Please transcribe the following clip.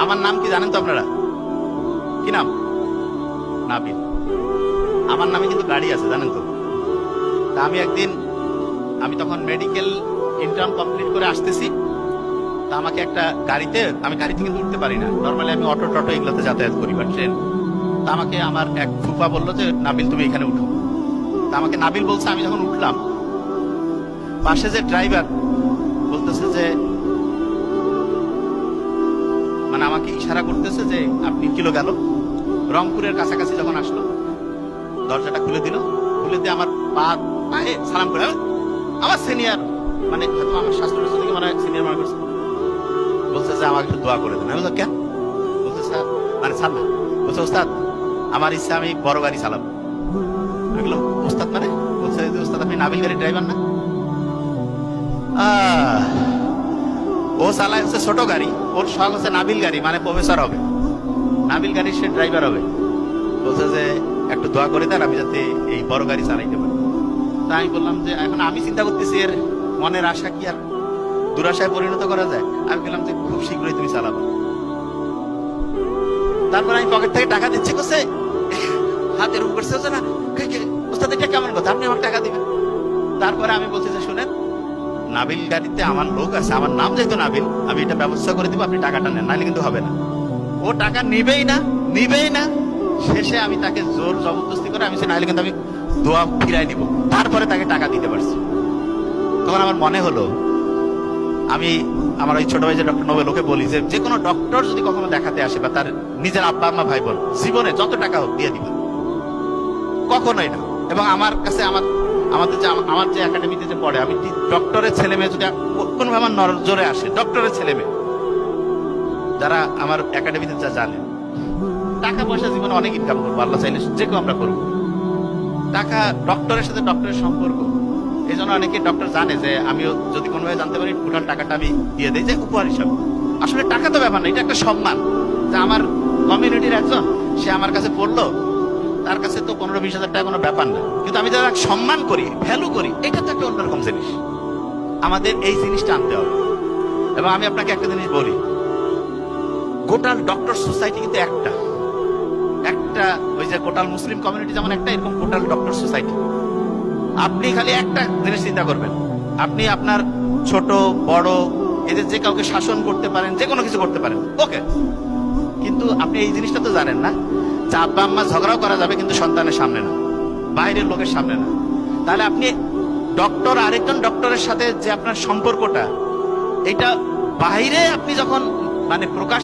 আমার নাম কি জানেন তো আপনারা? কি নাম? নাবিল। আমার নামে কিন্তু গাড়ি আছে, জানেন তো? তা আমি তখন মেডিকেল ইন্টার্ন কমপ্লিট করে আসতেছি। তা আমাকে একটা গাড়িতে, আমি গাড়িতে কিন্তু উঠতে পারি না, নর্মালি আমি অটো টটো এগুলোতে যাতায়াত করি বা ট্রেন। তা আমাকে আমার এক ফুফা বললো যে নাবিল তুমি এখানে উঠো। তা আমাকে নাবিল বলছে। আমি যখন উঠলাম, পাশে যে ড্রাইভার বলতেছে যে, মানে আমাকে ইশারা করতেছে যে আপনি কিলো গেল। রংপুরের কাছাকাছি যখন আসলো, দরজাটা খুলে দিল, খুলে দিয়ে আমার পায়ে সালাম করে, আমার সিনিয়র, মানে হয়তো আমার শাস্ত্রের থেকে মানে সিনিয়র মনে করছে, বলছে যে আমাকে একটু দোয়া করে দেন। আমি বললাম কেন? বলছে স্যার, মানে স্যার না, বলছে ওস্তাদ আমার ইচ্ছা আমি বড় গাড়ি চালাবো। আমি বললাম ওস্তাদ মানে? বলছে যে ওস্তাদ আপনি নাবিল গাড়ির ড্রাইভার না? ও চালায় হচ্ছে ছোট গাড়ি, ওর শখ হচ্ছে নাবিল গাড়ি, মানে প্রফেসর হবে, নাবিল গাড়ির সে ড্রাইভার হবে। বলছে যে একটু দোয়া করে দেন আমি যাতে এই বড় গাড়ি চালাইতে পারি। তাই আমি বললাম যে এখন আমি চিন্তা করতেছি এর মনের আশা কি আর দুরাশায় পরিণত করা যায়। আমি বললাম যে খুব শীঘ্রই তুমি চালাবো। তারপর আমি পকেট থেকে টাকা দিচ্ছি, করছে হাত এরকম করছে না, ওস্তাদ এটা কেমন কথা, আপনি আমার টাকা দিবেন? তারপরে আমি বলছি যে শুনেন, নাবিল গাড়িতে আমার লোক আছে, আমার নাম যেহেতু নাবিল, আমি এটা ব্যবস্থা করে দিব, আপনি টাকাটা নেন, নাহলে কিন্তু হবে না। ও টাকা নিবেই না। শেষে আমি তাকে জোর জবরদস্তি করে আমি নাহলে কিন্তু আমি দোয়া ফিরাই দিব, তারপরে তাকে টাকা দিতে পারছি। তখন আমার মনে হলো, আমি আমার ওই ছোট ভাই যে ডক্টর নোবেল, ওকে বলি যে যে কোনো ডক্টর যদি কখনো দেখাতে আসে বা তার নিজের আব্বা আম্মা ভাই বোন, জীবনে যত টাকা হোক দিয়ে দিবে, কখনোই না। এবং আমার কাছে আমার যে একাডেমিতে যে পড়ে, আমি ডক্টরের ছেলে মেয়ে যদি কোনোভাবে আমার নজরে আসে, ডক্টরের ছেলে মেয়ে যারা আমার একাডেমিতে যা জানে, টাকা পয়সা জীবনে অনেক ইনকাম করবো, আল্লাহ চাইলে যে কেউ আমরা করবো। টাকা, ডক্টরের সাথে ডক্টরের সম্পর্ক, এই জন্য অনেকে ডক্টর জানে যে আমিও যদি কোনোভাবে জানতে পারি টোটাল টাকাটা আমি দিয়ে দিই যে উপহার হিসাবে। আসলে টাকা তো ব্যাপার না, এটা একটা সম্মান। যে আমার কমিউনিটির একজন, সে আমার কাছে পড়লো, তার কাছে তো 15-20 হাজার টাকা কোনো ব্যাপার না, কিন্তু আমি যারা সম্মান করি, ভ্যালু করি, এটা তো একটা অন্যরকম জিনিস। আমাদের এই জিনিসটা আনতে হবে। এবং আমি আপনাকে একটা জিনিস বলি, গোটাল ডক্টর সোসাইটি কিন্তু একটা ওই যে গোটাল মুসলিম কমিউনিটি যেমন একটা, এরকম গোটাল ডক্টর সোসাইটি। আপনি খালি একটা জিনিস চিন্তা করবেন, আপনি আপনার ছোট বড় এদের যে কাউকে শাসন করতে পারেন, যে কোনো কিছু করতে পারেন, ওকে। কিন্তু আপনি এই জিনিসটা তো জানেন না যে আব্বা আম্মা ঝগড়াও করা যাবে, কিন্তু সন্তানের সামনে না, বাইরের লোকের সামনে না। তাহলে আপনি ডক্টর আরেকজন ডক্টরের সাথে যে আপনার সম্পর্কটা, এটা বাইরে আপনি যখন মানে প্রকাশ